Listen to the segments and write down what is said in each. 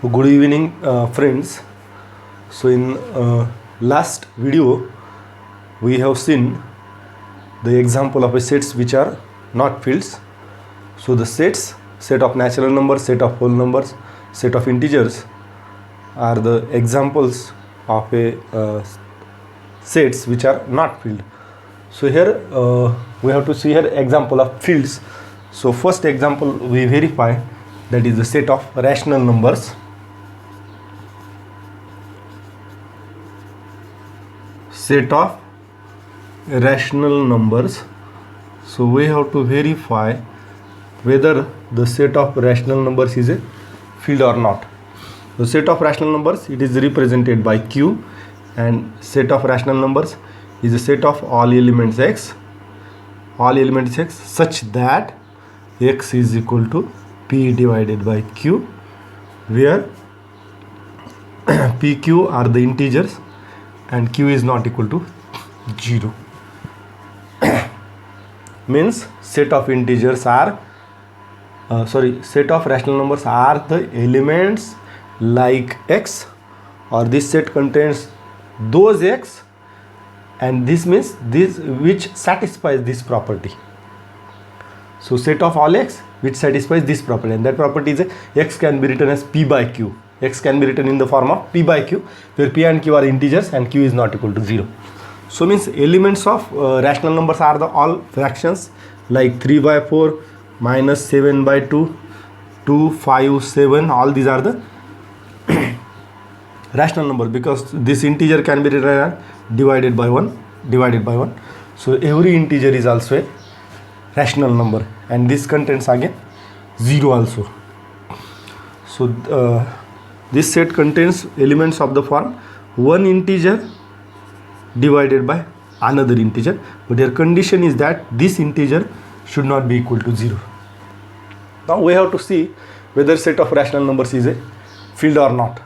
Good evening, friends. So in last video we have seen the example of a sets which are not fields. So the set of natural numbers, set of whole numbers, set of integers are the examples of a sets which are not field. So here we have to see here example of fields. So first example we verify, that is the set of rational numbers. Set of rational numbers. So we have to verify whether the set of rational numbers is a field or not. The set of rational numbers, it is represented by Q, and set of rational numbers is a set of all elements x such that x is equal to p divided by q, where p, q are the integers and q is not equal to 0. Means set of integers are set of rational numbers are the elements like x, or this set contains those x, and this means this which satisfies this property. So set of all x which satisfies this property, and that property is a x can be written as p by q. X can be written in the form of p by q, where p and q are integers and q is not equal to 0. So means elements of rational numbers are the all fractions like 3 by 4, minus 7 by 2, 2, 5, 7. All these are the rational number, because this integer can be written as divided by 1. So every integer is also a rational number, and this contains again 0 also. So this set contains elements of the form one integer divided by another integer, but their condition is that this integer should not be equal to 0. Now we have to see whether set of rational numbers is a field or not.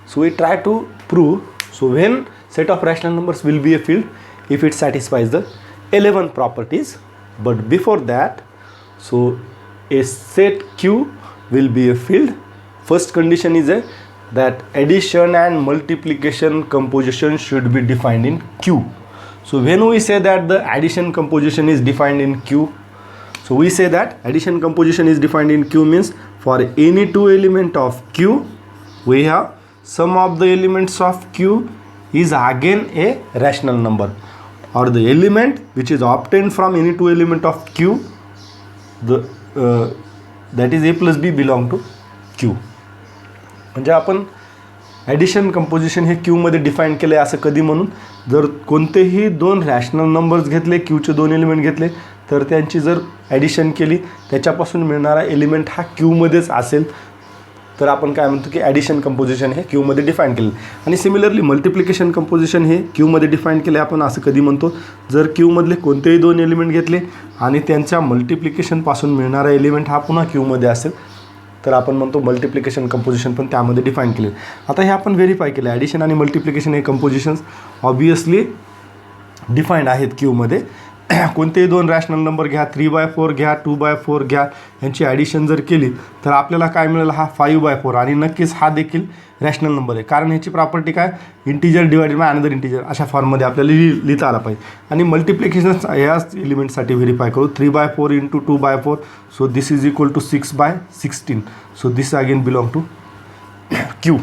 So we try to prove. So when set of rational numbers will be a field, if it satisfies the 11 properties. But before that, so a set Q will be a field. First condition is that addition and multiplication composition should be defined in Q. So when we say that the addition composition is defined in Q, so we say that addition composition is defined in Q means for any two element of Q, we have sum of the elements of Q is again a rational number, or the element which is obtained from any two element of Q, that is a plus b belong to Q. म्हणजे आपण addition composition हे Q मध्ये define केले असं कधी म्हणून, जर कोणतेही दोन रॅशनल नंबर्स घेतले, क्यूचे दोन एलिमेंट घेतले, तर त्यांची जर ॲडिशन केली त्याच्यापासून मिळणारा एलिमेंट हा क्यू मध्येच असेल, तर आपण काय म्हणतो की ॲडिशन कंपोजिशन हे क्यू मध्ये डिफाइन केले. आणि सिमिलरली मल्टिप्लिकेशन कंपोजिशन हे क्यू मध्ये डिफाइन केले आपण असं कधी म्हणतो, जर क्यू मधले कोणतेही दोन एलिमेंट घेतले आणि त्यांच्या मल्टिप्लिकेशन पासून मिळणारा एलिमेंट हा पुन्हा क्यू मध्ये असेल, तर आपण म्हणतो मल्टिप्लिकेशन कंपोजिशन पण त्यामध्ये डिफाइन केले. आता हे आपण व्हेरीफाय केले, ॲडिशन आणि मल्टिप्लिकेशन हे कंपोजिशन्स ऑब्वियसली डिफाईन्ड आहेत क्यू मध्ये. कोणतेही दोन रॅशनल नंबर घ्या, 3 by 4 घ्या, 2 by 4 घ्या, यांची ॲडिशन जर केली तर आपल्याला काय मिळेल, हा 5 by 4, आणि नक्कीच हा देखील रॅशनल नंबर आहे, कारण ह्याची प्रॉपर्टी काय, integer divided by another integer अशा फॉर्ममध्ये आपल्याला लिहिता आला पाहिजे. आणि मल्टिप्लिकेशन याच एलिमेंटसाठी व्हेरीफाय करू. 3 by 4 into 2 by 4, so this is equal to 6 by 16. So this again belong to Q.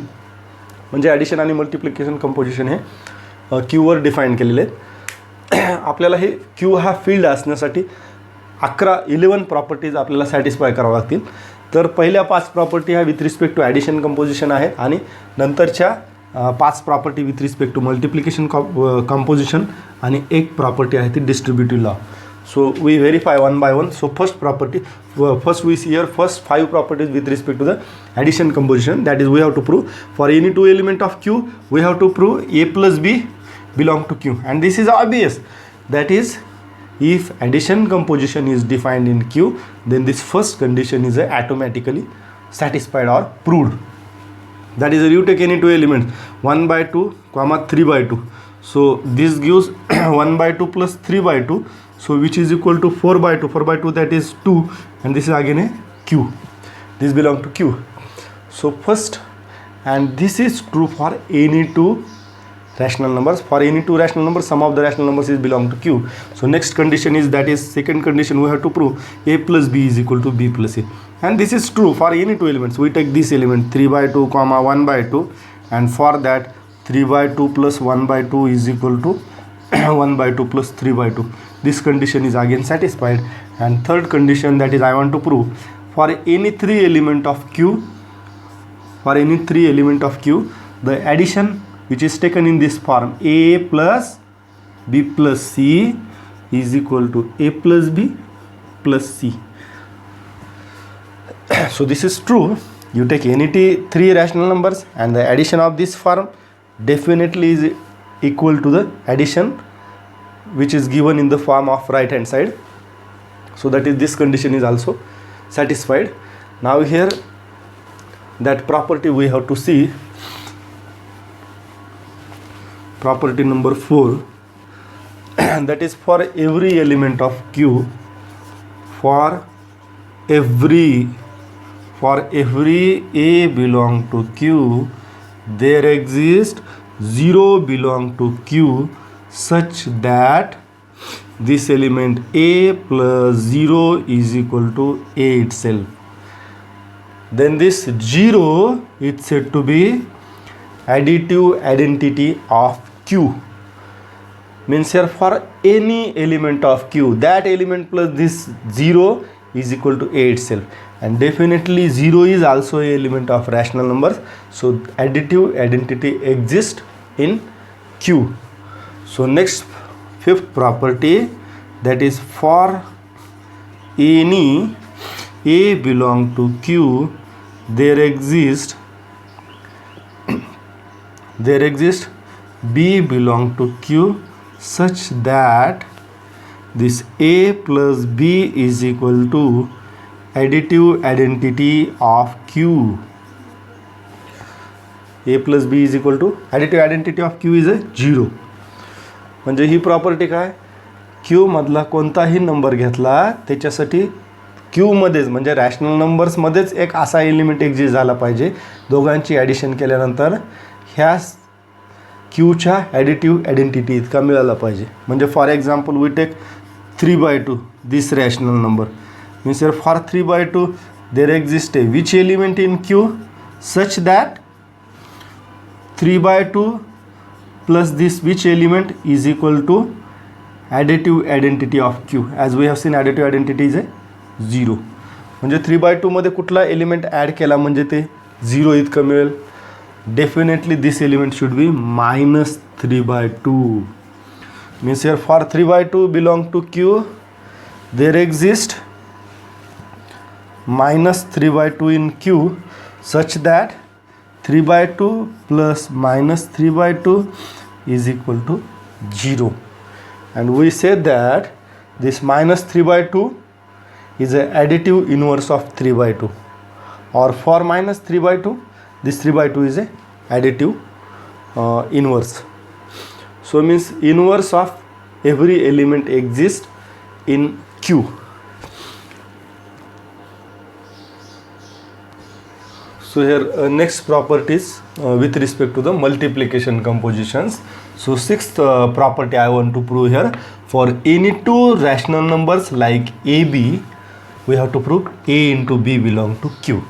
म्हणजे ॲडिशन आणि मल्टिप्लिकेशन कंपोजिशन हे क्यूवर डिफाईन केलेले आहेत. आपल्याला हे क्यू हा फील्ड असण्यासाठी 11 प्रॉपर्टीज आपल्याला सॅटिस्फाय करावं लागतील. तर पहिल्या 5 प्रॉपर्टी ह्या with respect to addition composition आहेत, आणि नंतरच्या 5 property with respect to multiplication composition, आणि एक प्रॉपर्टी आहे ती distributive law. So we verify one by one. So first we see here first 5 properties with respect to the addition composition. That is we have to prove for any two element of Q we have to prove a plus b belong to Q, and this is obvious. That is, if addition composition is defined in Q, then this first condition is automatically satisfied or proved. That is, you take any two elements 1 by 2, 3 by 2. So this gives 1 by 2 plus 3 by 2. So which is equal to 4 by 2. 4 by 2, that is 2, and this is again a Q. This belong to Q. So first and this is true for any two rational numbers. For any two rational numbers, sum of the rational numbers is belong to Q. So next condition is, that is second condition, we have to prove A plus B is equal to B plus A, and this is true for any two elements. We take this element 3 by 2 comma 1 by 2, and for that 3 by 2 plus 1 by 2 is equal to 1 by 2 plus 3 by 2. This condition is again satisfied. And third condition, that is I want to prove for any three element of Q, for any three element of Q, the addition which is taken in this form A plus B plus C is equal to A plus B plus C. So this is true. You take any three rational numbers and the addition of this form definitely is equal to the addition which is given in the form of right hand side. So that is, this condition is also satisfied. Now here that property we have to see, property number 4, that is for every element of Q, for every A belong to Q, there exists 0 belong to Q such that this element A plus 0 is equal to A itself. Then this 0 is said to be additive identity of Q. Means here for any element of Q, that element plus this 0 is equal to A itself. And definitely 0 is also an element of rational numbers. So additive identity exists in Q. So next, fifth property, that is for any A belong to Q, there exists B belong to Q such that this A plus B is equal to additive identity of Q. A plus B is equal to additive identity of Q is a 0. म्हणजे ही property काय, Q मधला कोणताही number घेतला त्याच्यासाठी Q मध्येच म्हणजे rational नंबर्समध्येच एक असा एलिमेंट एक्झिस्ट झाला पाहिजे, दोघांची ॲडिशन केल्यानंतर ह्या Qच्या ॲडिटिव्ह आयडेंटिटी इतका मिळाला पाहिजे. म्हणजे for example we take 3 by 2 this rational number, means for 3 by 2 there exist a which element in Q such that 3 by 2 plus this which element is equal to additive identity of Q. As we have seen, additive identity is a 0. म्हणजे 3 by 2 मध्ये कुठला element add केला म्हणजे ते 0 इतकं मिळेल. Definitely this element should be -3 by 2. Means here for 3 by 2 belong to Q, there exist -3 by 2 in Q such that 3 by 2 plus -3 by 2 is equal to 0. And we said that this -3 by 2 is an additive inverse of 3 by 2. Or for -3 by 2, this 3 by 2 is a additive inverse. So means inverse of every element exists in Q. So here next properties with respect to the multiplication compositions. So sixth property I want to prove here, for any two rational numbers like AB, we have to prove A into B belong to Q.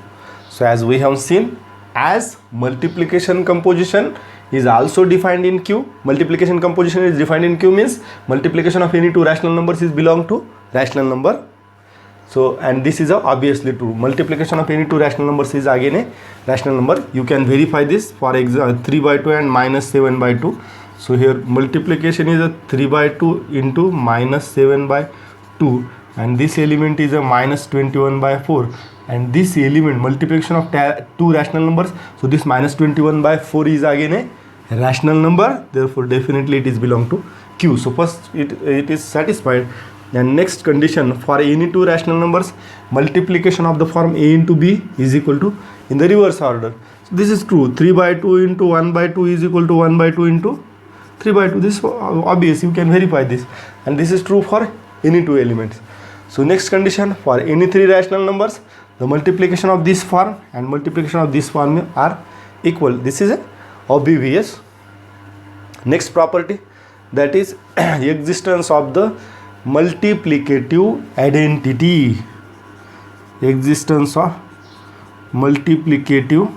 So as we have seen, as multiplication composition is also defined in Q, multiplication composition is defined in Q means multiplication of any two rational numbers is belong to rational number. So and this is obviously true. Multiplication of any two rational numbers is again a rational number. You can verify this. For example, 3 by 2 and -7 by 2. So here multiplication is a 3 by 2 into -7 by 2, and this element is a -21 by 4, and this element multiplication of two rational numbers. So this -21 by 4 is again a rational number. Therefore definitely it is belong to Q. So first it is satisfied. And next condition, for any two rational numbers, multiplication of the form A into B is equal to in the reverse order. So this is true. 3 by 2 into 1 by 2 is equal to 1 by 2 into 3 by 2. This is obvious. You can verify this. And this is true for any two elements. So next condition, for any three rational numbers, the multiplication of this form and multiplication of this form are equal. This is a obvious. Next property, that is existence of the multiplicative identity. Existence of multiplicative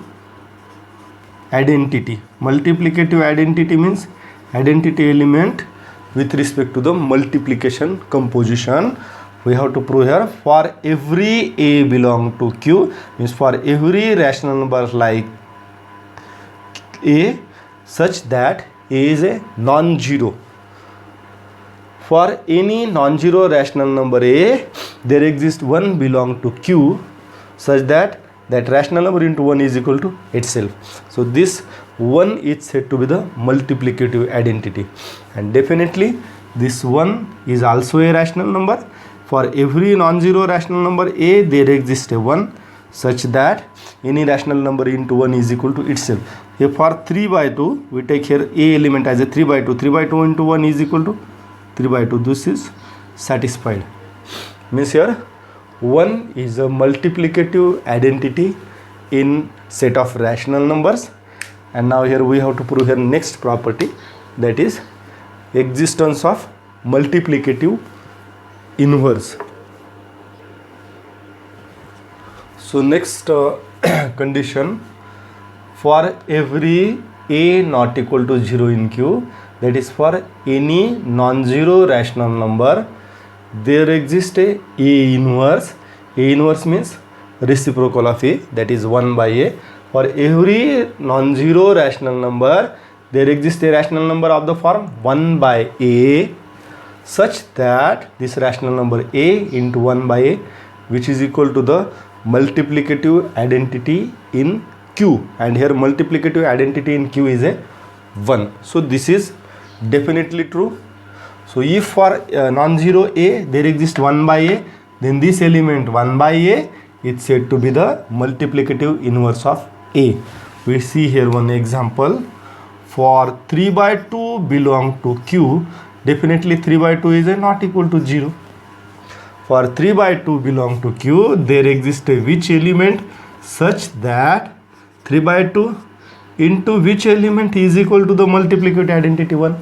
identity. Multiplicative identity means identity element with respect to the multiplication composition. We have to prove here, for every a belong to q, means for every rational number like a such that a is a non-zero. For any non-zero rational number a, there exists one belong to q such that that rational number into 1 is equal to itself. So this 1 is said to be the multiplicative identity, and definitely this 1 is also a rational number. For every non-zero rational number a, there exists a 1 such that any rational number into 1 is equal to itself. Here for 3 by 2, we take here a element as a 3 by 2. 3 by 2 into 1 is equal to 3 by 2. This is satisfied. Means here 1 is a multiplicative identity in set of rational numbers. And now here we have to prove here next property, that is existence of multiplicative inverse. So next condition, for every a not equal to 0 in q, that is for any non-zero rational number, there exists a inverse. A inverse means reciprocal of a, that is 1 by a. For every non-zero rational number, there exists a rational number of the form 1 by a such that this rational number a into 1 by a, which is equal to the multiplicative identity in q, and here multiplicative identity in q is a 1. So this is definitely true. So if for non-zero a there exists 1 by a, then this element 1 by a is said to be the multiplicative inverse of a. We see here one example. For 3 by 2 belong to q, definitely 3 by 2 is a not equal to 0. For 3 by 2 belong to q, there exists a which element such that 3 by 2 into which element is equal to the multiplicative identity 1.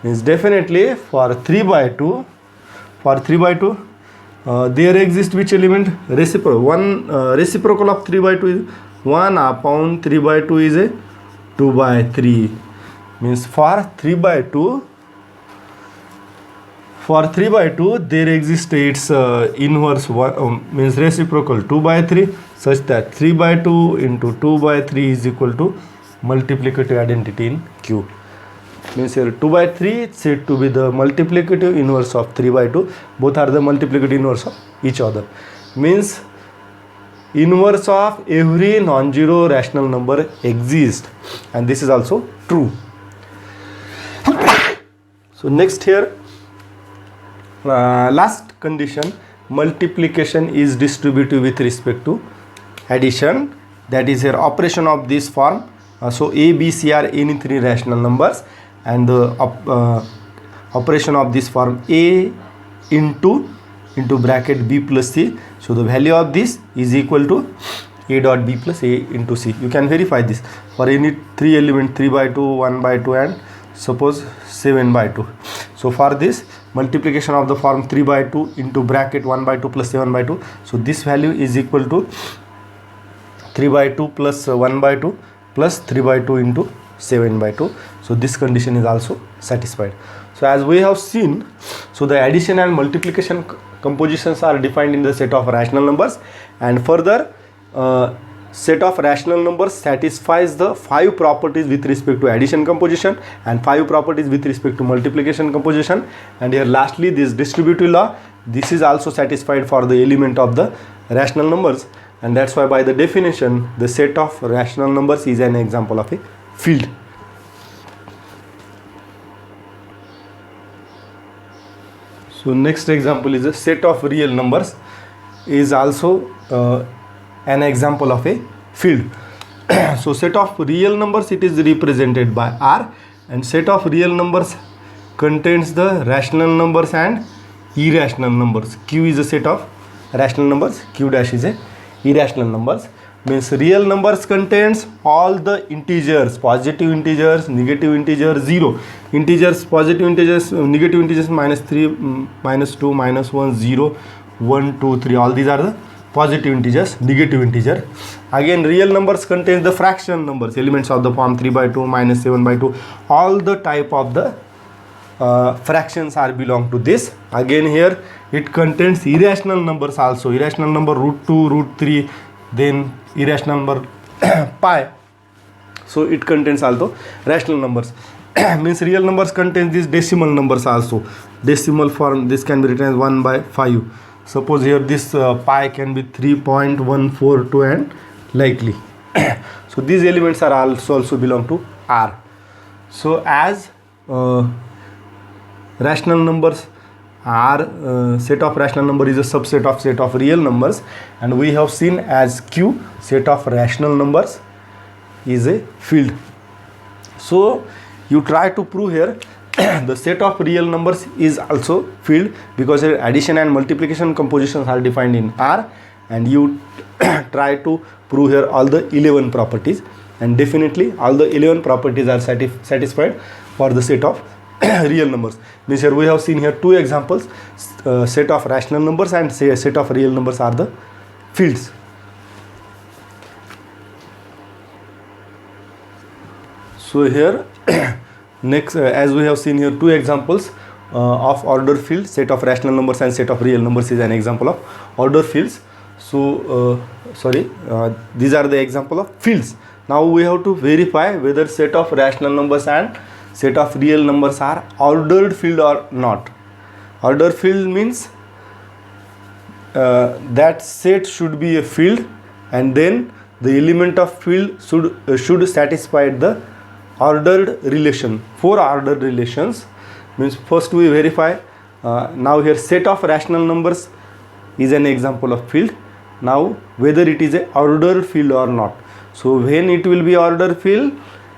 Means definitely for 3 by 2, there exists which element? Reciprocal. Reciprocal of 3 by 2 is 1 upon 3 by 2 is a 2 by 3. Means for 3 by 2, there exists its inverse means reciprocal 2 by 3 such that 3 by 2 into 2 by 3 is equal to multiplicative identity in q. Means here 2 by 3 is said to be the multiplicative inverse of 3 by 2. Both are the multiplicative inverse of each other. Means inverse of every non-zero rational number exists, and this is also true. So next here, last condition, multiplication is distributive with respect to addition. That is here operation of this form. So a, b, c are any three rational numbers, and the operation of this form a into bracket b plus c. So the value of this is equal to a dot b plus a into c. You can verify this for any three element, 3 by 2, 1 by 2 and suppose 7 by 2. So for this multiplication of the form 3 by 2 into bracket 1 by 2 plus 7 by 2. So this value is equal to 3 by 2 plus 1 by 2 plus 3 by 2 into 7 by 2. So this condition is also satisfied. So as we have seen, so the addition and multiplication compositions are defined in the set of rational numbers, and further set of rational numbers satisfies the 5 properties with respect to addition composition and 5 properties with respect to multiplication composition. And here lastly, this distributive law, this is also satisfied for the element of the rational numbers, and that's why by the definition the set of rational numbers is an example of a field. So next example is a set of real numbers is also an example of a field. So set of real numbers, it is represented by R, and set of real numbers contains the rational numbers and irrational numbers. Q is a set of rational numbers, Q dash is a irrational numbers. means real numbers contains all the integers, positive integers, negative integers, 0 integers, positive integers, negative integers, -3, -2, -1, 0, 1, 2, 3, all these are the positive integers, negative integer. Again, real numbers contains the fraction numbers, elements of the form 3/2, -7/2, all the type of the fractions are belong to this. Again, here it contains irrational numbers also, irrational number √2, √3, then irrational number pi. So it contains also rational numbers. Means real numbers contains these decimal numbers also, decimal form. This can be written as 1/5. Suppose here this pi can be 3.142 and likely. So these elements are also belong to R. So as rational numbers are set of rational number is a subset of set of real numbers, and we have seen as Q, set of rational numbers is a field. So you try to prove here the set of real numbers is also field, because addition and multiplication compositions are defined in R, and you try to prove here all the 11 properties, and definitely all the 11 properties are satisfied for the set of real numbers. Means here we have seen here two examples, set of rational numbers and set of real numbers are the fields. So here next, as we have seen here two examples of order field, set of rational numbers and set of real numbers is an example of order fields. So these are the example of fields. Now we have to verify whether set of rational numbers and set of real numbers are ordered field or not. Ordered field means that set should be a field, and then the element of field should satisfy the ordered relation. 4 ordered relations means first we verify. Now here set of rational numbers is an example of field. Now whether it is a ordered field or not. So when it will be ordered field,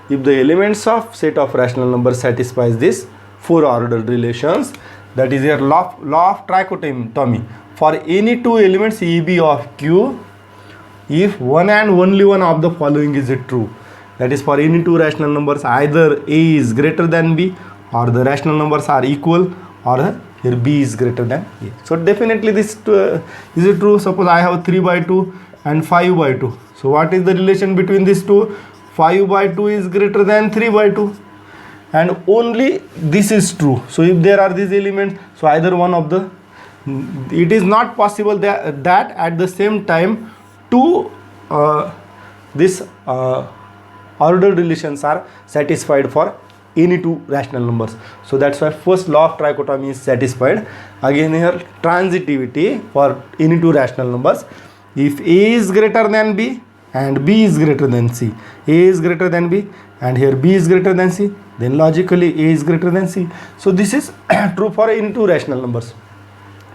if the elements of set of rational numbers satisfies this 4 ordered relations, that is your law of trichotomy. For any two elements EB of Q, if one and only one of the following is true, that is for any two rational numbers, either A is greater than B, or the rational numbers are equal, or here B is greater than A. So definitely this is it true. Suppose I have 3/2 and 5/2. So what is the relation between these two? 5/2 is greater than 3/2, and only this is true. So if there are these elements, so either one of the, it is not possible that at the same time two this ordered relations are satisfied for any two rational numbers. So that's why first law of trichotomy is satisfied. Again here transitivity for any two rational numbers. If A is greater than B and B is greater than C, A is greater than B and here B is greater than C, then logically A is greater than C. So this is true for any two rational numbers.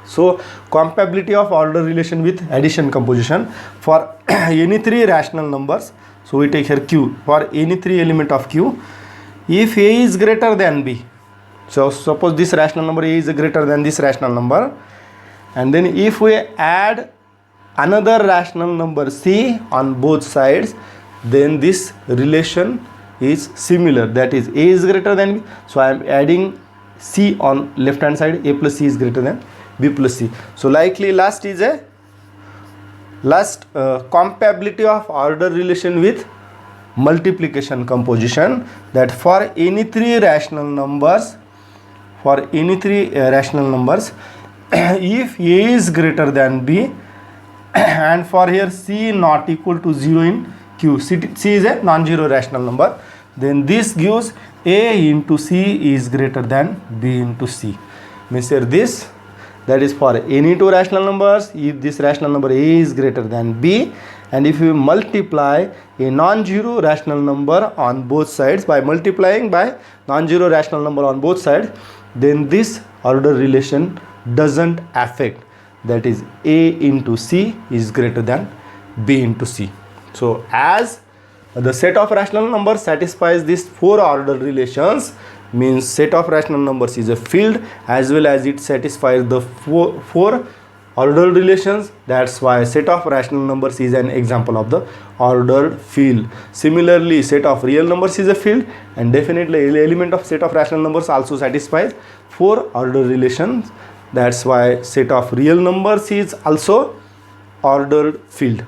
So compatibility of order relation with addition composition for any three rational numbers. So we take here Q, for any three element of Q, if A is greater than B, so suppose this rational number A is greater than this rational number, and then if we add another rational number C on both sides, then this relation is similar, that is A is greater than B. So I am adding C on left hand side, A plus C is greater than B plus C. So likely last is a compatibility of order relation with multiplication composition, that for any three rational numbers, if A is greater than B and for here C not equal to 0 in Q, C is a non-zero rational number, then this gives A into C is greater than B into C. Means here this, that is for any two rational numbers, if this rational number A is greater than B, and if you multiply a non-zero rational number on both sides by multiplying by non-zero rational number on both sides, then this order relation doesn't affect, that is A into C is greater than B into C. So as the set of rational numbers satisfies these 4 order relations, means set of rational numbers is a field, as well as it satisfies the four ordered relations. That's why set of rational numbers is an example of the ordered field. Similarly, set of real numbers is a field, and definitely element of set of rational numbers also satisfies 4 ordered relations. That's why set of real numbers is also ordered field.